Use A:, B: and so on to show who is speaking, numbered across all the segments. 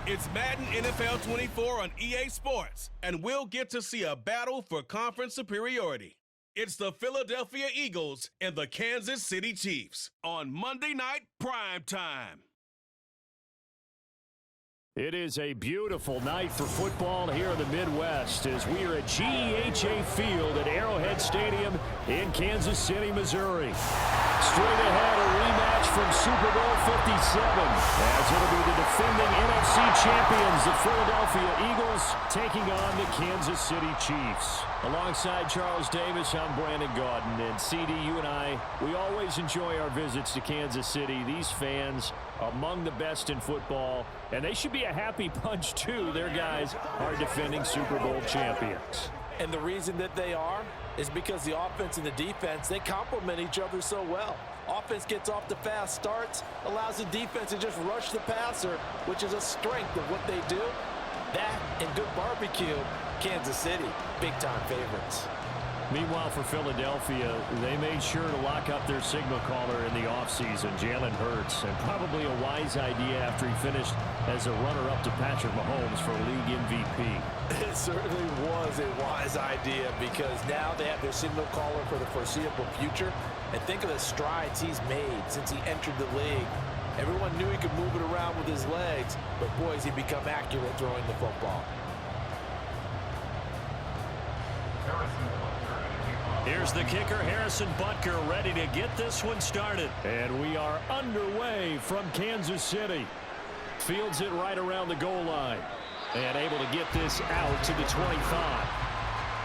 A: It's Madden NFL 24 on EA Sports, and we'll get to see a battle for conference superiority. It's the Philadelphia Eagles and the Kansas City Chiefs on Monday Night Prime Time.
B: It is a beautiful night for football here in the Midwest as we are at GEHA Field at Arrowhead Stadium in Kansas City, Missouri. Straight ahead, a rematch from Super Bowl 57 as it'll be the defending NFC champions, the Philadelphia Eagles, taking on the Kansas City Chiefs. Alongside Charles Davis, I'm Brandon Gaudin. And CD, you and I, we always enjoy our visits to Kansas City. These fans are among the best in football, and they should be a happy bunch too. Their guys are defending Super Bowl champions.
C: And the reason that they are is because the offense and the defense, they complement each other so well. Offense gets off the fast starts, allows the defense to just rush the passer, which is a strength of what they do. That and good barbecue, Kansas City, big-time favorites.
B: Meanwhile, for Philadelphia, they made sure to lock up their signal caller in the offseason, Jalen Hurts, and probably a wise idea after he finished as a runner-up to Patrick Mahomes for league MVP.
C: It certainly was a wise idea because now they have their signal caller for the foreseeable future. And think of the strides he's made since he entered the league. Everyone knew he could move it around with his legs, but boy, has he become accurate throwing the football.
B: Here's the kicker, Harrison Butker, ready to get this one started. And we are underway from Kansas City. Fields it right around the goal line. And able to get this out to the 25.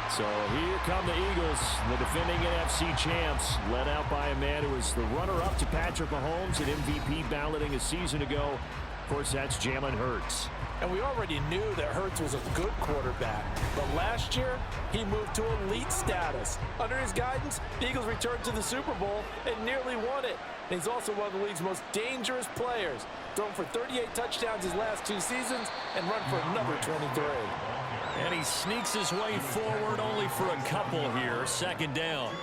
B: So here come the Eagles, the defending NFC champs, led out by a man who was the runner-up to Patrick Mahomes at MVP balloting a season ago. Of course, that's Jalen Hurts.
C: And we already knew that Hurts was a good quarterback. But last year, he moved to elite status. Under his guidance, the Eagles returned to the Super Bowl and nearly won it. And he's also one of the league's most dangerous players. Thrown for 38 touchdowns his last 2 seasons and run for another 23.
B: And he sneaks his way forward only for a couple here. Second down.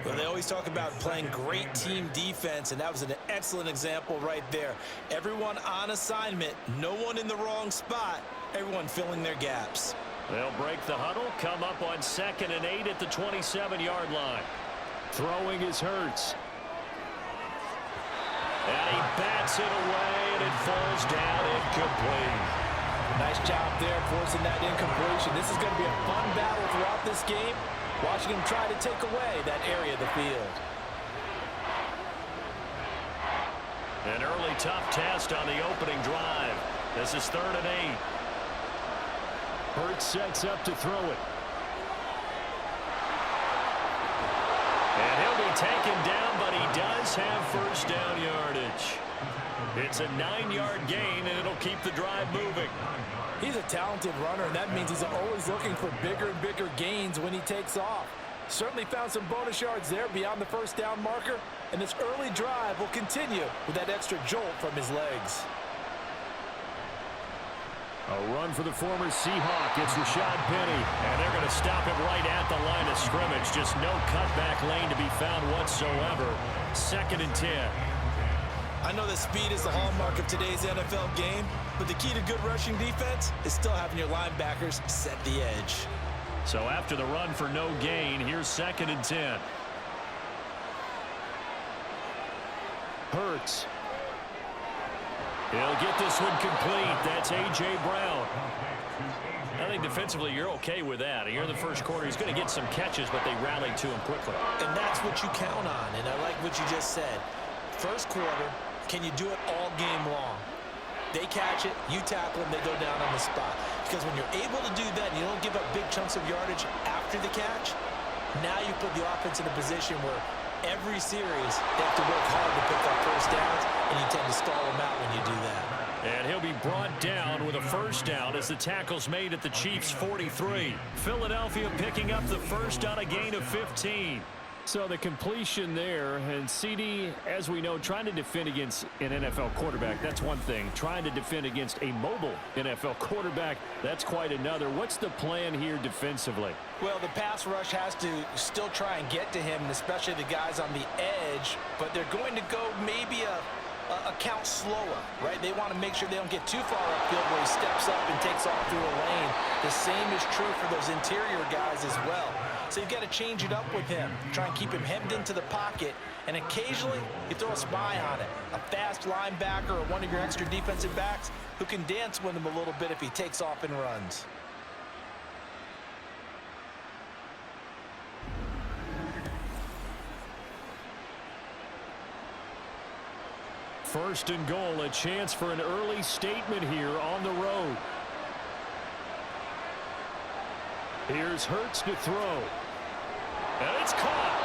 D: Well, they always talk about playing great team defense, and that was an excellent example right there. Everyone on assignment, no one in the wrong spot, everyone filling their gaps.
B: They'll break the huddle, come up on 2nd and 8 at the 27-yard line. Throwing is Hurts. And he bats it away, and it falls down incomplete.
C: Nice job there forcing that incompletion. This is going to be a fun battle throughout this game. Watching him try to take away that area of the field.
B: An early tough test on the opening drive. This is 3rd and 8. Hurts sets up to throw it. And he'll be taken down, but he does have first down yardage. It's a 9-yard gain, and it'll keep the drive moving.
C: He's a talented runner, and that means he's always looking for bigger and bigger gains when he takes off. Certainly found some bonus yards there beyond the first down marker, and this early drive will continue with that extra jolt from his legs.
B: A run for the former Seahawk. It's Rashad Penny, and they're going to stop him right at the line of scrimmage. Just no cutback lane to be found whatsoever. 2nd and 10.
D: I know that speed is the hallmark of today's NFL game, but the key to good rushing defense is still having your linebackers set the edge.
B: So after the run for no gain, here's 2nd and 10. Hurts. He'll get this one complete. That's A.J. Brown. I think defensively you're okay with that. Here in the first quarter, he's going to get some catches, but they rallied to him quickly.
D: And that's what you count on, and I like what you just said. First quarter, can you do it all game long? They catch it, you tackle them, they go down on the spot. Because when you're able to do that and you don't give up big chunks of yardage after the catch, now you put the offense in a position where every series they have to work hard to pick up first downs, and you tend to stall them out when you do that.
B: And he'll be brought down with a first down as the tackle's made at the Chiefs' 43. Philadelphia picking up the first on a gain of 15. So the completion there, and CD, as we know, trying to defend against an NFL quarterback, that's one thing. Trying to defend against a mobile NFL quarterback, that's quite another. What's the plan here defensively?
C: Well, the pass rush has to still try and get to him, especially the guys on the edge, but they're going to go maybe a
D: count slower, right? They want to make sure they don't get too far upfield where he steps up and takes off through a lane. The same is true for those interior guys as well. So you've got to change it up with him. Try and keep him hemmed into the pocket, and occasionally you throw a spy on it. A fast linebacker or one of your extra defensive backs who can dance with him a little bit if he takes off and runs.
B: First and goal, a chance for an early statement here on the road. Here's Hurts to throw. And it's caught.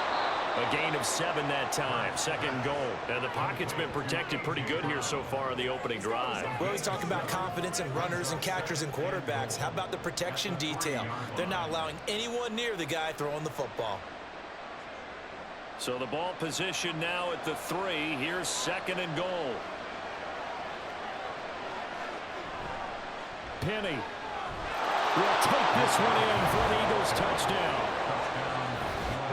B: A gain of 7 that time. Second goal. And the pocket's been protected pretty good here so far in the opening drive.
D: We always talk about confidence in runners and catchers and quarterbacks. How about the protection detail? They're not allowing anyone near the guy throwing the football.
B: So the ball position now at the 3. Here's second and goal. Penny will take this one in for an Eagles touchdown.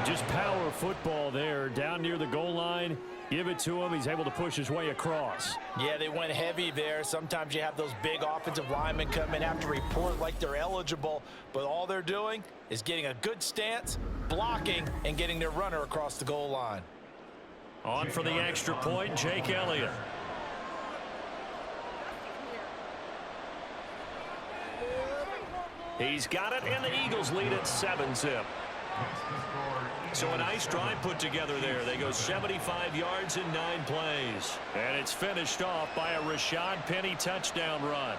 B: Just power football there. Down near the goal line. Give it to him. He's able to push his way across.
D: Yeah, they went heavy there. Sometimes you have those big offensive linemen come in after report like they're eligible, but all they're doing is getting a good stance, blocking, and getting their runner across the goal line.
B: On for the extra point, Jake Elliott. He's got it, and the Eagles lead at 7-zip. So a nice drive put together there. They go 75 yards in 9 plays. And it's finished off by a Rashad Penny touchdown run.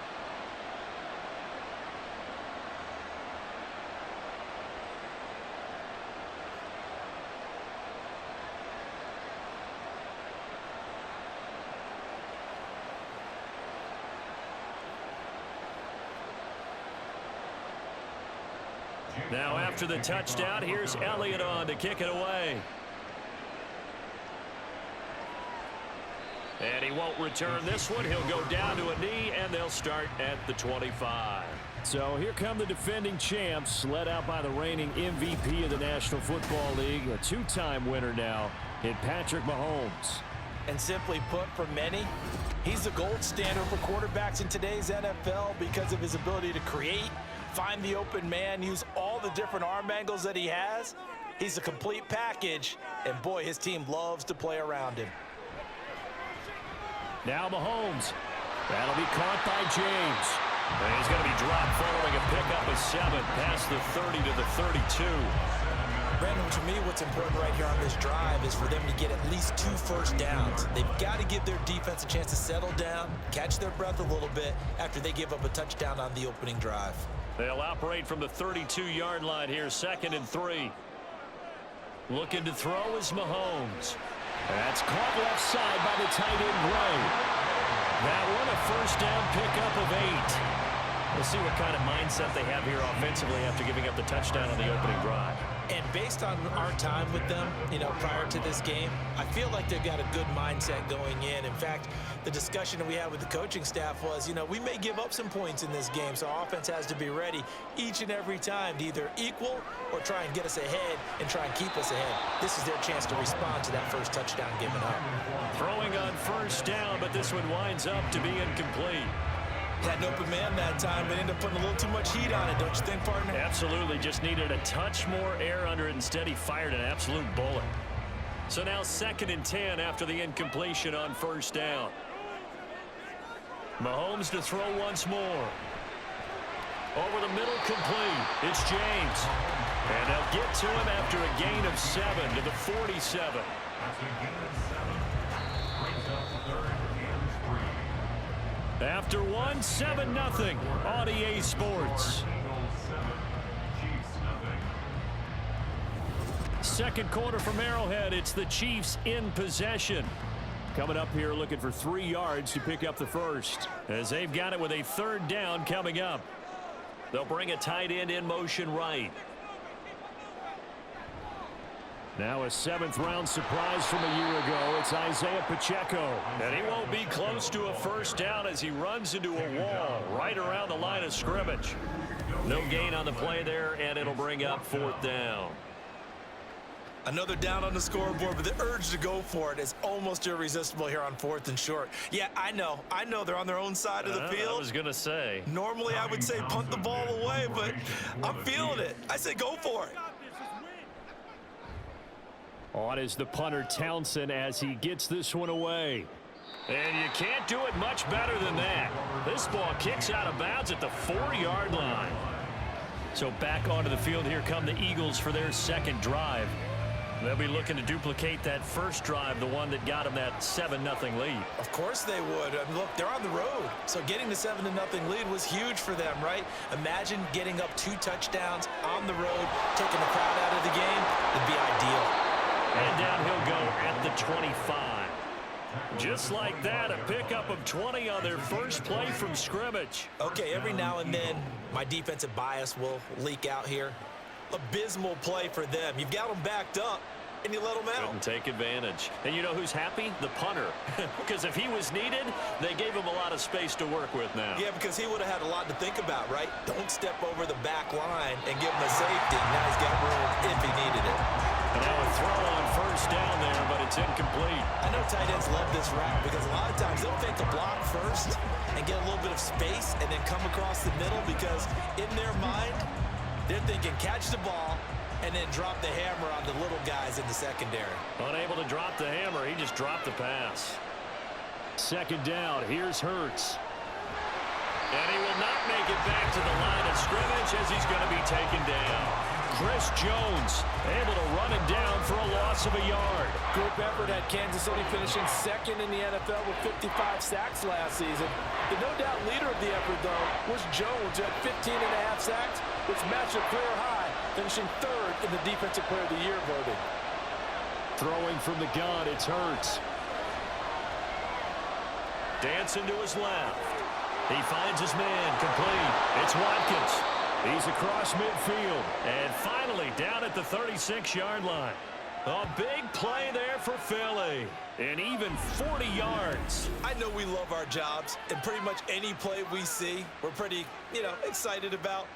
B: Now after the touchdown, here's Elliott on to kick it away. And he won't return this one. He'll go down to a knee, and they'll start at the 25. So here come the defending champs, led out by the reigning MVP of the National Football League, a 2-time winner now in Patrick Mahomes.
D: And simply put, for many, he's the gold standard for quarterbacks in today's NFL because of his ability to create, find the open man, use all the different arm angles that he has. He's a complete package, and boy, his team loves to play around him.
B: Now Mahomes. That'll be caught by James. And he's going to be dropped following a pickup of 7 past the 30 to the 32.
D: Brandon, to me, what's important right here on this drive is for them to get at least 2 first downs. They've got to give their defense a chance to settle down, catch their breath a little bit after they give up a touchdown on the opening drive.
B: They'll operate from the 32-yard line here, 2nd and 3. Looking to throw is Mahomes. That's caught left side by the tight end, Gray. That one, a first down pickup of 8. We'll see what kind of mindset they have here offensively after giving up the touchdown on the opening drive.
D: And based on our time with them, prior to this game, I feel like they've got a good mindset going in. In fact, the discussion that we had with the coaching staff was, we may give up some points in this game, so our offense has to be ready each and every time to either equal or try and get us ahead and try and keep us ahead. This is their chance to respond to that first touchdown given up.
B: Throwing on first down, but this one winds up to be incomplete.
D: Had an open man that time, but ended up putting a little too much heat on it, don't you think, partner?
B: Absolutely. Just needed a touch more air under it. Instead, he fired an absolute bullet. So now 2nd and 10 after the incompletion on first down. Mahomes to throw once more. Over the middle, complete. It's James. And they'll get to him after a gain of 7 to the 47. After 1, 7-0 on EA Sports. Second quarter from Arrowhead. It's the Chiefs in possession. Coming up here looking for 3 yards to pick up the first, as they've got it with a 3rd down coming up. They'll bring a tight end in motion right. Now a 7th-round surprise from a year ago. It's Isaiah Pacheco. And he won't be close to a first down as he runs into a wall right around the line of scrimmage. No gain on the play there, and it'll bring up 4th down.
D: I know they're down on the scoreboard, but the urge to go for it is almost irresistible here on 4th and short. Yeah, I know they're on their own side of the field.
B: I was going to say.
D: Normally, I would say punt the ball away, but I'm feeling it. I say go for it.
B: On is the punter Townsend as he gets this one away. And you can't do it much better than that. This ball kicks out of bounds at the 4-yard line. So back onto the field, here come the Eagles for their second drive. They'll be looking to duplicate that first drive, the one that got them that 7-0 lead.
D: Of course they would. I mean, look, they're on the road. So getting the 7-0 lead was huge for them, right? Imagine getting up 2 touchdowns on the road, taking the crowd out of the game. It'd be ideal.
B: And down he'll go at the 25. Just like that, a pickup of 20 on their first play from scrimmage.
D: Okay, every now and then, my defensive bias will leak out here. Abysmal play for them. You've got them backed up, and you let them out.
B: Couldn't take advantage. And you know who's happy? The punter. Because if he was needed, they gave him a lot of space to work with now.
D: Yeah, because he would have had a lot to think about, right? Don't step over the back line and give him a safety. Now he's got room if he needed it.
B: And now a throw on first down there, but it's incomplete.
D: I know tight ends love this route because a lot of times they'll fake a block first and get a little bit of space and then come across the middle because in their mind, they're thinking catch the ball and then drop the hammer on the little guys in the secondary.
B: Unable to drop the hammer, he just dropped the pass. Second down, here's Hurts. And he will not make it back to the line of scrimmage as he's going to be taken down. Chris Jones able to run him down for a loss of a yard.
C: Group effort had Kansas City finishing second in the NFL with 55 sacks last season. The no doubt leader of the effort, though, was Jones at 15.5 sacks, which matched a career high, finishing third in the Defensive Player of the Year voting.
B: Throwing from the gun, it's Hurts. Dancing to his left. He finds his man, complete. It's Watkins. He's across midfield. And finally down at the 36-yard line. A big play there for Philly. And even 40 yards.
D: I know we love our jobs, and pretty much any play we see, we're pretty, excited about.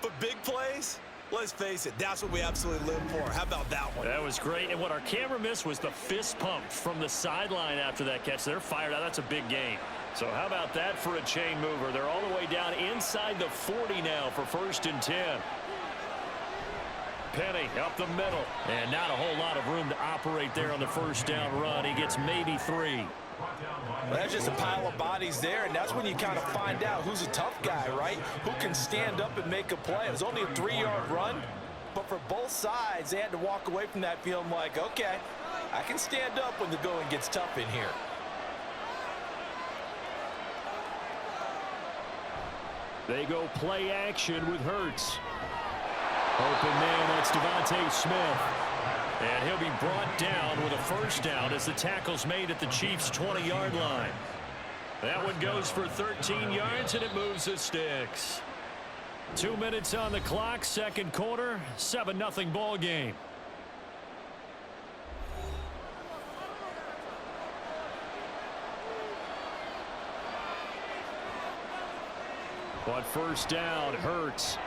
D: But big plays, let's face it, that's what we absolutely live for. How about that one?
B: That was great. And what our camera missed was the fist pump from the sideline after that catch. They're fired out. That's a big gain. So how about that for a chain mover? They're all the way down inside the 40 now for 1st and 10. Penny up the middle. And not a whole lot of room to operate there on the first down run. He gets maybe 3.
D: Well, that's just a pile of bodies there, and that's when you kind of find out who's a tough guy, right? Who can stand up and make a play. It was only a 3-yard run, but for both sides, they had to walk away from that feeling like, okay, I can stand up when the going gets tough in here.
B: They go play action with Hurts. Open man, that's Devontae Smith. And he'll be brought down with a first down as the tackle's made at the Chiefs' 20-yard line. That one goes for 13 yards, and it moves the sticks. 2 minutes on the clock, second quarter, 7-0 ball game. On first down, Hurts.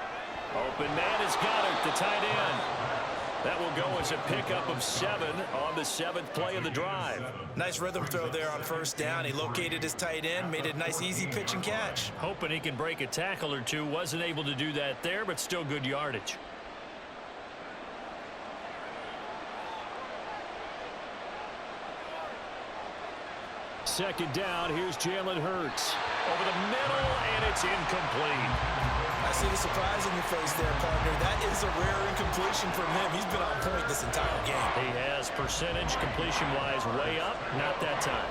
B: Open man has got it, the tight end. That will go as a pickup of 7 on the 7th play of the drive.
D: Nice rhythm throw there on first down. He located his tight end, made it a nice easy pitch and catch.
B: Hoping he can break a tackle or two. Wasn't able to do that there, but still good yardage. Second down, here's Jalen Hurts. Over the middle, and it's incomplete.
D: I see the surprise in your face there, partner. That is a rare incompletion from him. He's been on point this entire game.
B: He has percentage completion-wise way up. Not that time.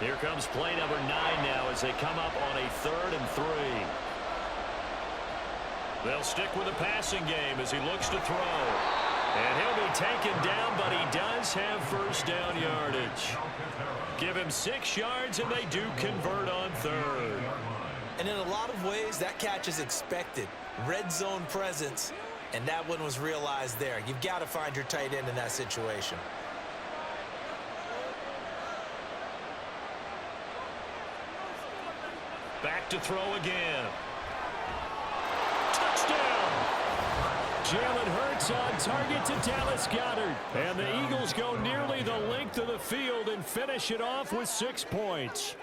B: Here comes play number 9 now as they come up on a 3rd and 3. They'll stick with the passing game as he looks to throw. And he'll be taken down, but he does have first down yardage. Give him 6 yards, and they do convert on 3rd.
D: And in a lot of ways, that catch is expected. Red zone presence, and that one was realized there. You've got to find your tight end in that situation.
B: Back to throw again. Touchdown! Jalen Hurts on target to Dallas Goedert. And the Eagles go nearly the length of the field and finish it off with 6 points.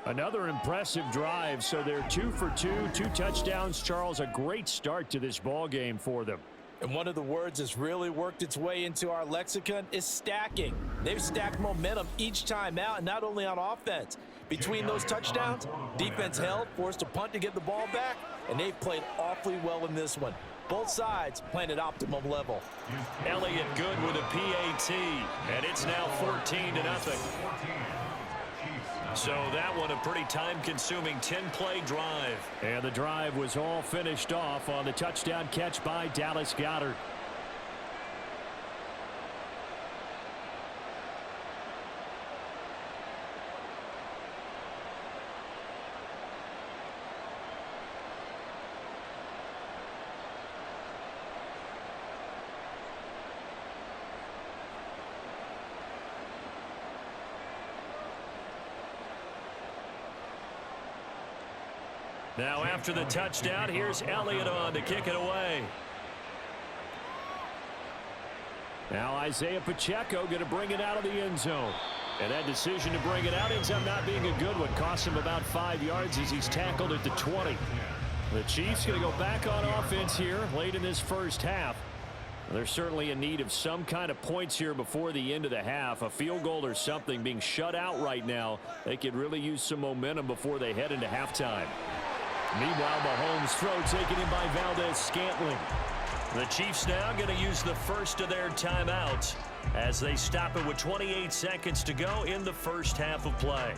B: Another impressive drive, so they're 2 for 2, 2 touchdowns. Charles, a great start to this ball game for them.
C: And one of the words that's really worked its way into our lexicon is stacking. They've stacked momentum each time out, and not only on offense. Between those touchdowns, defense held, forced a punt to get the ball back, and they've played awfully well in this one. Both sides playing at optimum level.
B: Elliott good with a PAT, and it's now 14-0. So that one a pretty time-consuming 10-play drive. And the drive was all finished off on the touchdown catch by Dallas Goedert. Now after the touchdown, here's Elliott on to kick it away. Now Isaiah Pacheco going to bring it out of the end zone. And that decision to bring it out ends up not being a good one. Costs him about 5 yards as he's tackled at the 20. The Chiefs going to go back on offense here late in this first half. They're certainly in need of some kind of points here before the end of the half. A field goal or something. Being shut out right now, they could really use some momentum before they head into halftime. Meanwhile, Mahomes' throw taken in by Valdez-Scantling. The Chiefs now going to use the first of their timeouts as they stop it with 28 seconds to go in the first half of play.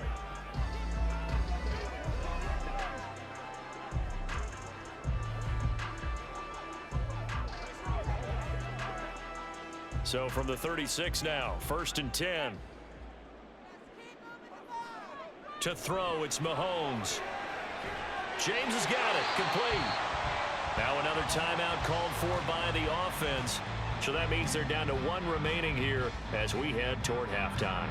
B: So from the 36 now, 1st and 10. To throw, it's Mahomes. James has got it, complete. Now another timeout called for by the offense. So that means they're down to 1 remaining here as we head toward halftime.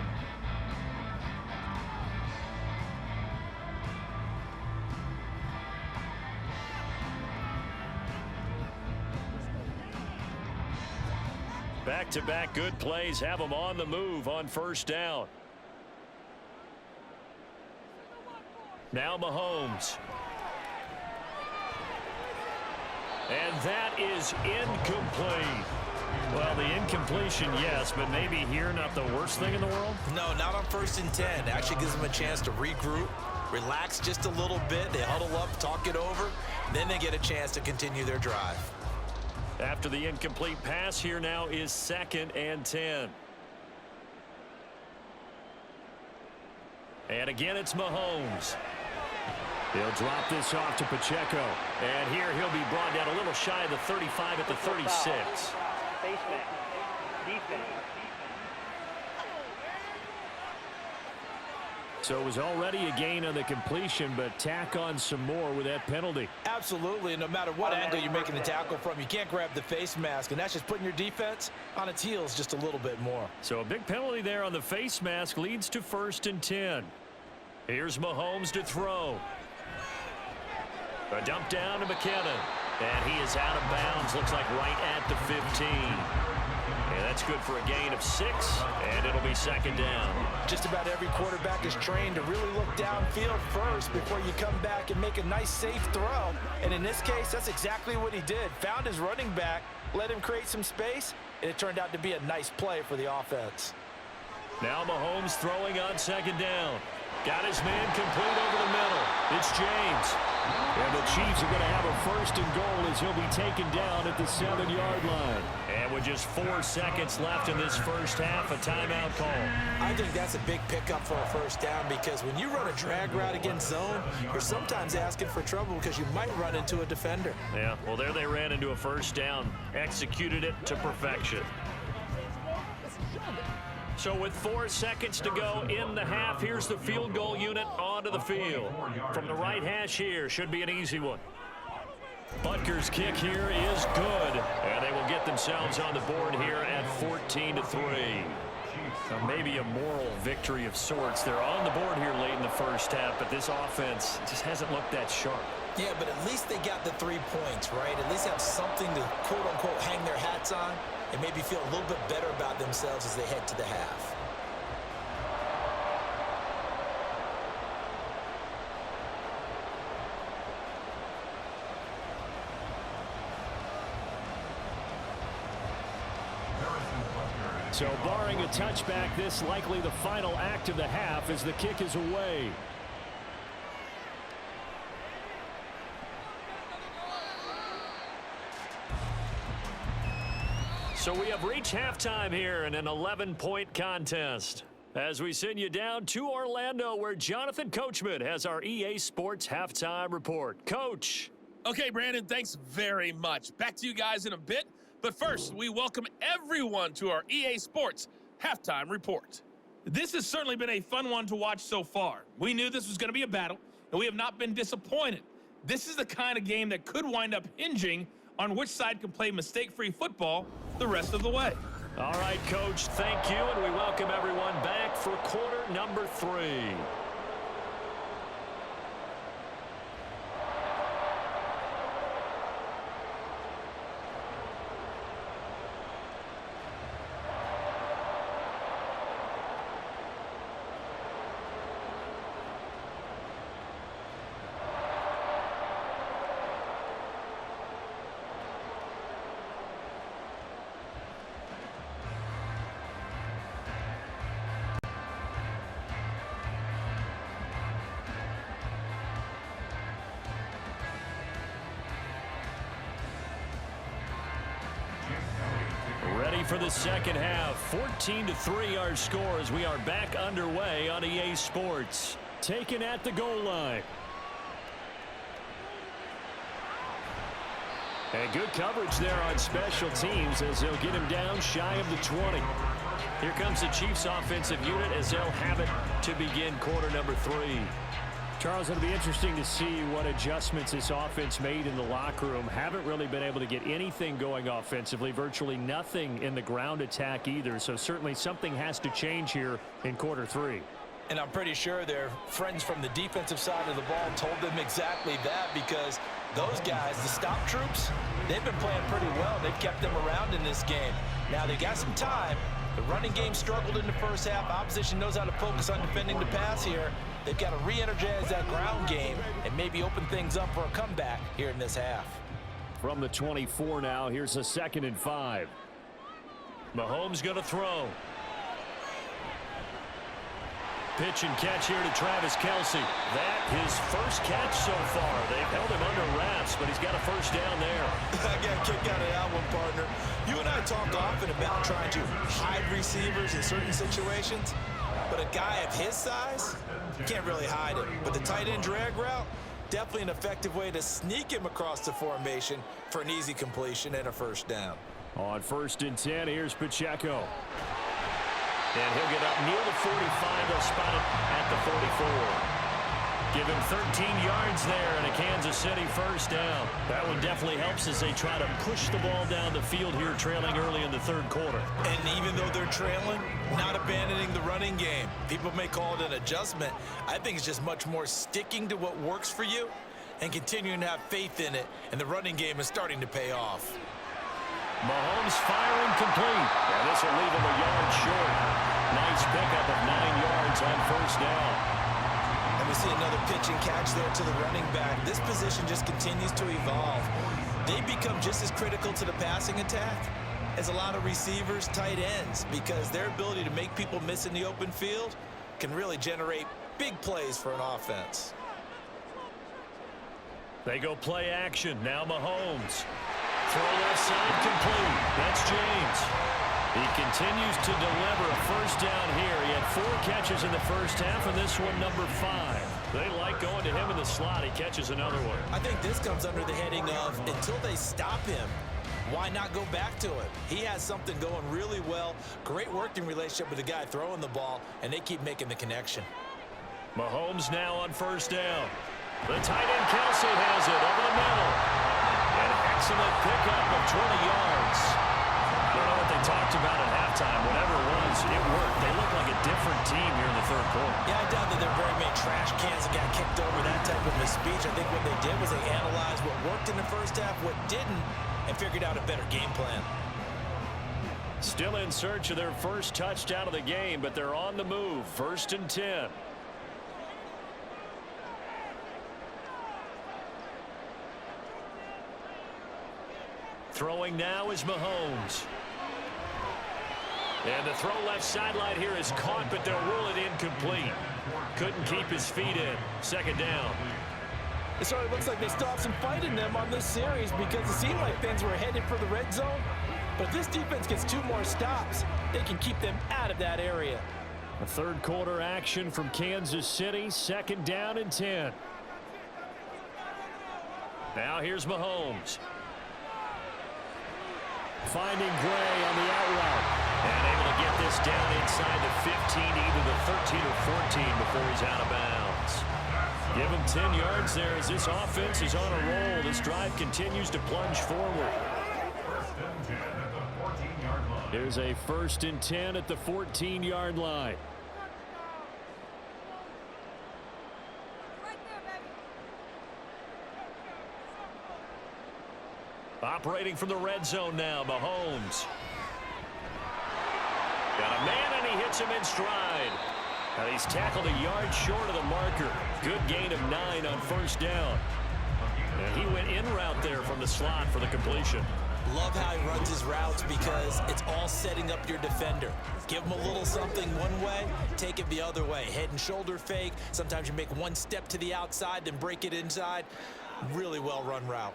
B: Back-to-back good plays have them on the move on first down. Now Mahomes. And that is incomplete. Well, the incompletion, yes, but maybe here not the worst thing in the world?
D: No, not on 1st and 10. It actually gives them a chance to regroup, relax just a little bit. They huddle up, talk it over. Then they get a chance to continue their drive.
B: After the incomplete pass, here now is 2nd and 10. And again, it's Mahomes. He'll drop this off to Pacheco. And here he'll be brought down a little shy of the 35 at the 36. So it was already a gain on the completion, but tack on some more with that penalty.
C: Absolutely, and no matter what angle you're making the tackle from, you can't grab the face mask, and that's just putting your defense on its heels just a little bit more.
B: So a big penalty there on the face mask leads to 1st and 10. Here's Mahomes to throw. A dump down to McKinnon. And he is out of bounds. Looks like right at the 15. And that's good for a gain of 6. And it'll be 2nd down.
C: Just about every quarterback is trained to really look downfield first before you come back and make a nice, safe throw. And in this case, that's exactly what he did. Found his running back, let him create some space, and it turned out to be a nice play for the offense.
B: Now Mahomes throwing on 2nd down. Got his man complete over the middle. It's James. And the Chiefs are going to have a 1st and goal as he'll be taken down at the 7-yard line. And with just 4 seconds left in this first half, a timeout call.
D: I think that's a big pickup for a 1st down because when you run a drag route against zone, you're sometimes asking for trouble because you might run into a defender.
B: Yeah, well, there they ran into a 1st down. Executed it to perfection. So with 4 seconds to go in the half, here's the field goal unit onto the field. From the right hash here, should be an easy one. Butker's kick here is good. And they will get themselves on the board here at 14-3. Now maybe a moral victory of sorts. They're on the board here late in the first half, but this offense just hasn't looked that sharp.
D: Yeah, but at least they got the 3 points, right? At least have something to, quote-unquote, hang their hats on and maybe feel a little bit better about themselves as they head to the half.
B: So barring a touchback, this likely the final act of the half as the kick is away. So we have reached halftime here in an 11-point contest. As we send you down to Orlando, where Jonathan Coachman has our EA Sports halftime report. Coach.
E: Okay, Brandon, thanks very much. Back to you guys in a bit. But first, we welcome everyone to our EA Sports halftime report. This has certainly been a fun one to watch so far. We knew this was going to be a battle, and we have not been disappointed. This is the kind of game that could wind up hinging on which side can play mistake-free football the rest of the way.
B: All right, Coach, thank you, and we welcome everyone back for quarter number 3. Ready for the second half. 14-3 our score as we are back underway on EA Sports. Taken at the goal line. And good coverage there on special teams as they'll get him down shy of the 20. Here comes the Chiefs offensive unit as they'll have it to begin quarter number 3. Charles, it'll be interesting to see what adjustments this offense made in the locker room. Haven't really been able to get anything going offensively, virtually nothing in the ground attack either. So certainly something has to change here in quarter 3.
D: And I'm pretty sure their friends from the defensive side of the ball told them exactly that, because those guys, the stop troops, they've been playing pretty well. They've kept them around in this game. Now they got some time. The running game struggled in the first half. Opposition knows how to focus on defending the pass here. They've got to re-energize that ground game and maybe open things up for a comeback here in this half.
B: From the 24 now, here's a 2nd and 5. Mahomes going to throw. Pitch and catch here to Travis Kelce. That his first catch so far. They've held him under wraps, but he's got a first down there.
D: I got a kick out of that one, partner. You and I talk often about trying to hide receivers in certain situations, but a guy of his size, you can't really hide him. But the tight end drag route, definitely an effective way to sneak him across the formation for an easy completion and a first down.
B: On 1st and 10, here's Pacheco. And he'll get up near the 45. They'll spot it at the 44. Give him 13 yards there and a Kansas City first down. That one definitely helps as they try to push the ball down the field here, trailing early in the 3rd quarter.
D: And even though they're trailing, not abandoning the running game. People may call it an adjustment. I think it's just much more sticking to what works for you and continuing to have faith in it. And the running game is starting to pay off.
B: Mahomes firing complete. And this will leave him a yard short. Nice pickup of 9 yards on first down.
D: And we see another pitch and catch there to the running back. This position just continues to evolve. They become just as critical to the passing attack as a lot of receivers, tight ends, because their ability to make people miss in the open field can really generate big plays for an offense.
B: They go play action. Now Mahomes. Throw left side complete. That's James. He continues to deliver a first down here. He had 4 catches in the first half, and this one number 5. They like going to him in the slot. He catches another one.
D: I think this comes under the heading of until they stop him, why not go back to it? He has something going really well. Great working relationship with the guy throwing the ball, and they keep making the connection.
B: Mahomes now on first down. The tight end Kelce has it over the middle. An excellent pickup of 20 yards. I don't know what they talked about at halftime. Whatever it was, It worked. They look like a different team here in the third quarter.
D: Yeah, I doubt that there are very many trash cans that got kicked over, that type of a speech. I think what they did was they analyzed what worked in the first half, what didn't, and figured out a better game plan.
B: Still in search of their first touchdown of the game, but they're on the move. 1st and 10. Throwing now is Mahomes. And the throw left sideline here is caught, but they'll rule it incomplete. Couldn't keep his feet in. 2nd down.
C: It certainly looks like they still have some fight in them on this series because it seemed like things were headed for the red zone. But if this defense gets 2 more stops, they can keep them out of that area.
B: A third quarter action from Kansas City. 2nd down and 10. Now here's Mahomes. Finding Gray on the out route. And able to get this down inside the 15, either the 13 or 14 before he's out of bounds. Give him 10 yards there as this offense is on a roll. This drive continues to plunge forward. Here's a 1st and 10 at the 14-yard line. Operating from the red zone now, Mahomes. Got a man, and he hits him in stride. And he's tackled a yard short of the marker. Good gain of 9 on 1st down. And he went in route there from the slot for the completion.
D: Love how he runs his routes because it's all setting up your defender. Give him a little something one way, take it the other way. Head and shoulder fake. Sometimes you make one step to the outside, then break it inside. Really well-run route.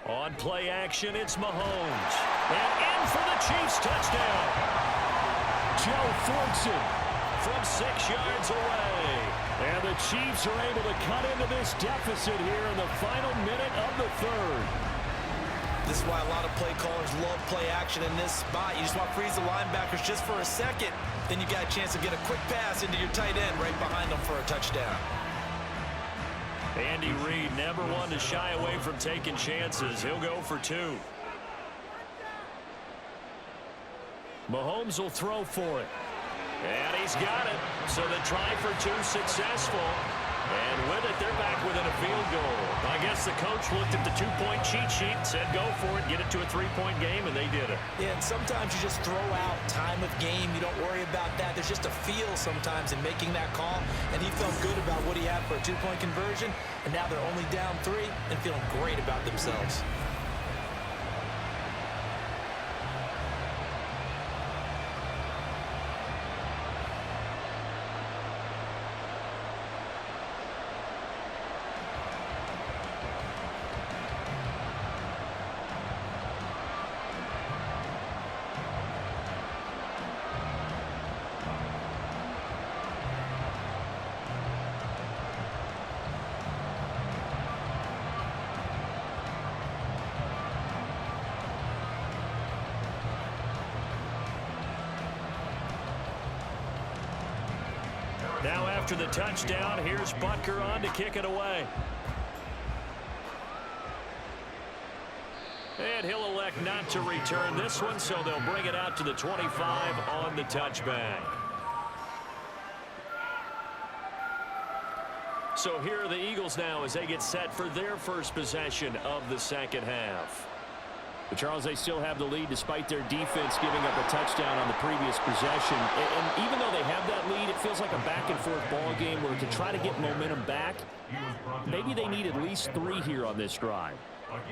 B: On play action, it's Mahomes. And in for the Chiefs touchdown. Joe Fortson from 6 yards away. And the Chiefs are able to cut into this deficit here in the final minute of the 3rd.
D: This is why a lot of play callers love play action in this spot. You just want to freeze the linebackers just for a second. Then you got a chance to get a quick pass into your tight end right behind them for a touchdown.
B: Andy Reid never one to shy away from taking chances. He'll go for 2. Mahomes will throw for it. And he's got it. So the try for 2 successful. And with it, they're back within a field goal. I guess the coach looked at the 2-point cheat sheet and said, go for it, get it to a 3-point game, and they did it.
D: Yeah, and sometimes you just throw out time of game. You don't worry about that. There's just a feel sometimes in making that call, and he felt good about what he had for a 2-point conversion, and now they're only down 3 and feeling great about themselves.
B: Now after the touchdown, here's Butker on to kick it away. And he'll elect not to return this one, so they'll bring it out to the 25 on the touchback. So here are the Eagles now as they get set for their first possession of the 2nd half. But Charles, they still have the lead despite their defense giving up a touchdown on the previous possession. And even though they have that lead, it feels like a back-and-forth ball game where to try to get momentum back, maybe they need at least 3 here on this drive.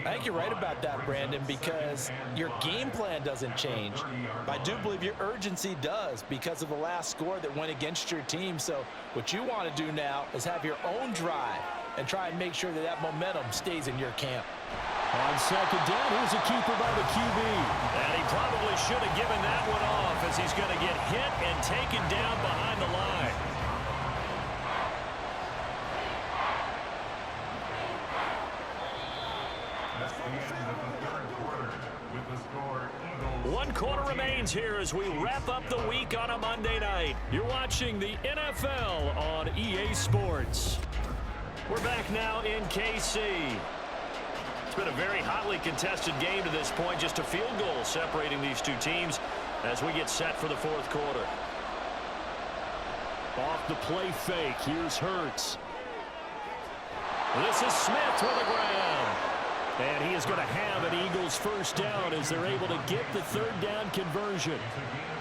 C: I think you're right about that, Brandon, because your game plan doesn't change. I do believe your urgency does because of the last score that went against your team. So what you want to do now is have your own drive and try and make sure that that momentum stays in your camp.
B: On 2nd down, here's a keeper by the QB. And he probably should have given that one off as he's going to get hit and taken down behind the line. One quarter remains here as we wrap up the week on a Monday night. You're watching the NFL on EA Sports. We're back now in KC. It's been a very hotly contested game to this point. Just a field goal separating these two teams. as we get set for the fourth quarter. Off the play fake, here's Hurts. This is Smith with the ground. And he is going to have an Eagles first down as they're able to get the third down conversion.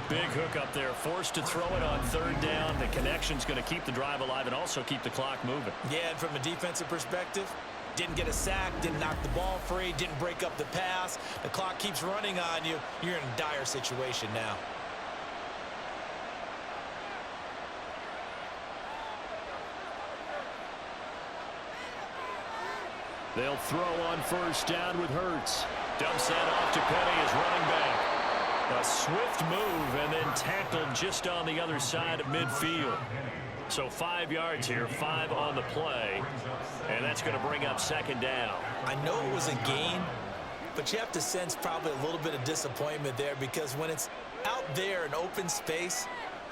B: Big hook up there, forced to throw it on third down. The connection's going to keep the drive alive and also keep the clock moving.
D: Yeah, and from a defensive perspective, didn't get a sack, didn't knock the ball free, didn't break up the pass. The clock keeps running on you. You're in a dire situation now.
B: They'll throw on first down with Hurts. Dumps that off to Penny as running back. A swift move and then tackled just on the other side of midfield. So 5 yards here, 5 on the play. And that's going to bring up second down.
D: I know it was a gain, but you have to sense probably a little bit of disappointment there because when it's out there in open space,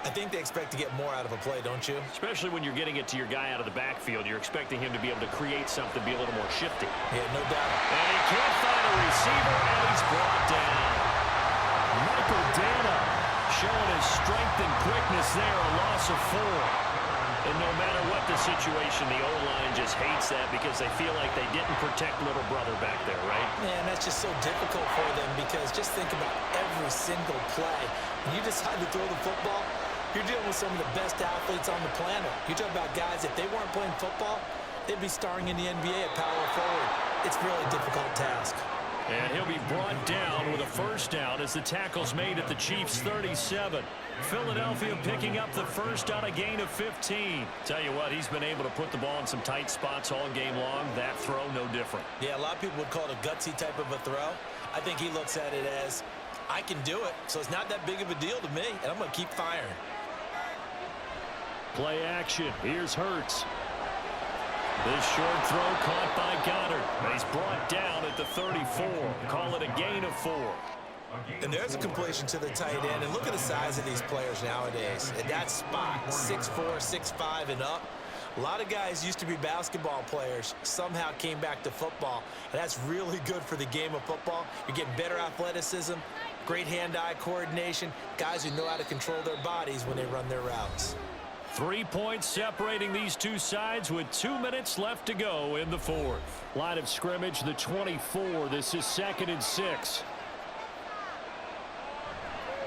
D: I think they expect to get more out of a play, don't you?
B: Especially when you're getting it to your guy out of the backfield. You're expecting him to be able to create something, be a little more shifty.
D: Yeah, no doubt.
B: And he can't find a receiver, and he's brought down. Michael Dana showing his strength and quickness there, a loss of 4. And no matter what the situation, the O-line just hates that because they feel like they didn't protect little brother back there, right?
D: Man, that's just so difficult for them because just think about every single play. When you decide to throw the football, you're dealing with some of the best athletes on the planet. You talk about guys, if they weren't playing football, they'd be starring in the NBA at power forward. It's a really difficult task.
B: And he'll be brought down with a first down as the tackle's made at the Chiefs' 37. Philadelphia picking up the first on a gain of 15. Tell you what, he's been able to put the ball in some tight spots all game long. That throw, no different.
D: Yeah, a lot of people would call it a gutsy type of a throw. I think he looks at it as, I can do it, so it's not that big of a deal to me, and I'm going to keep firing.
B: Play action. Here's Hurts. This short throw caught by Goddard. He's brought down at the 34. Call it a gain of 4.
D: And there's a completion to the tight end. And look at the size of these players nowadays. At that spot, 6'4", 6'5", and up. A lot of guys used to be basketball players, somehow came back to football. And that's really good for the game of football. You're getting better athleticism, great hand-eye coordination, guys who know how to control their bodies when they run their routes.
B: 3 points separating these two sides with 2 minutes left to go in the fourth. Line of scrimmage, the 24. This is 2nd and 6.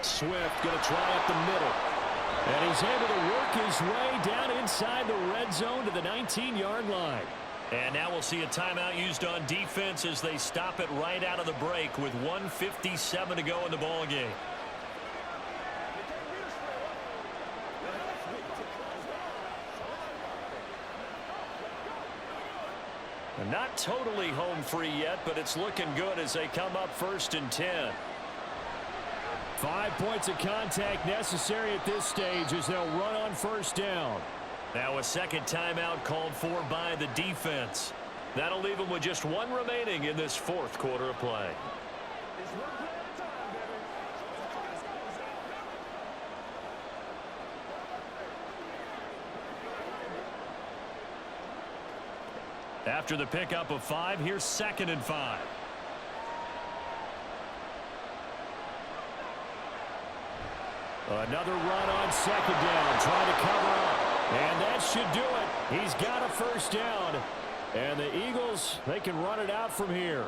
B: Swift going to try up the middle. And he's able to work his way down inside the red zone to the 19-yard line. And now we'll see a timeout used on defense as they stop it right out of the break with 1:57 to go in the ball game. Not totally home free yet, but it's looking good as they come up 1st and 10. 5 points of contact necessary at this stage as they'll run on first down. Now a second timeout called for by the defense. That'll leave them with just 1 remaining in this fourth quarter of play. After the pickup of 5, here's 2nd and 5. Another run on 2nd down, trying to cover up. And that should do it. He's got a first down. And the Eagles, they can run it out from here.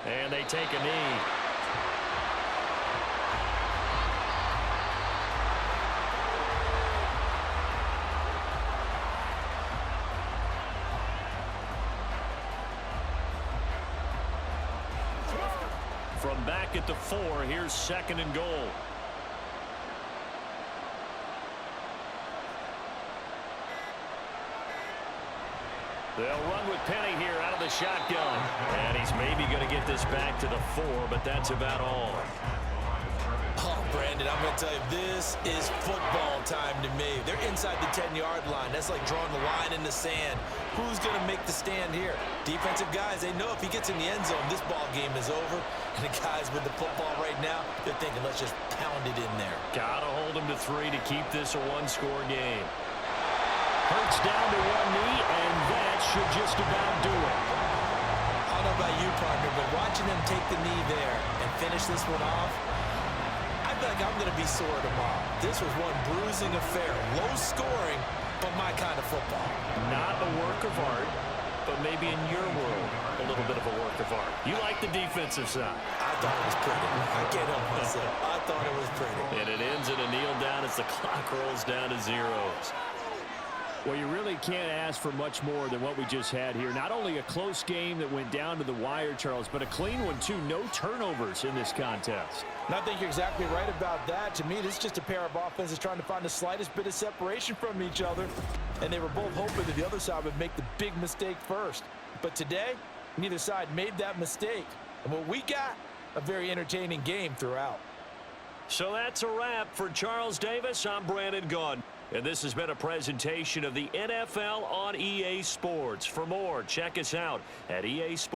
B: And they take a knee. From back at the 4, here's 2nd and goal. They'll run with Penny here out of the shotgun. And he's maybe going to get this back to the 4, but that's about all.
D: Oh, Brandon, I'm going to tell you, this is football time to me. They're inside the 10-yard line. That's like drawing the line in the sand. Who's going to make the stand here? Defensive guys, they know if he gets in the end zone, this ball game is over. And the guys with the football right now, they're thinking, let's just pound it in there.
B: Got to hold him to 3 to keep this a one-score game. Hurts down to one knee, and that should just about do it.
D: I don't know about you, partner, but watching them take the knee there and finish this one off, I feel like I'm going to be sore tomorrow. This was one bruising affair. Low scoring, but my kind of football.
B: Not a work of art, but maybe in your world, a little bit of a work of art. You like the defensive side.
D: I thought it was pretty. I can't help myself. I thought it was pretty.
B: And it ends in a kneel down as the clock rolls down to zeros. Well, you really can't ask for much more than what we just had here. Not only a close game that went down to the wire, Charles, but a clean one, too. No turnovers in this contest.
C: And I think you're exactly right about that. To me, this is just a pair of offenses trying to find the slightest bit of separation from each other. And they were both hoping that the other side would make the big mistake first. But today, neither side made that mistake. And what we got, a very entertaining game throughout.
B: So that's a wrap for Charles Davis. I'm Brandon Gaudin. And this has been a presentation of the NFL on EA Sports. For more, check us out at EA Sports.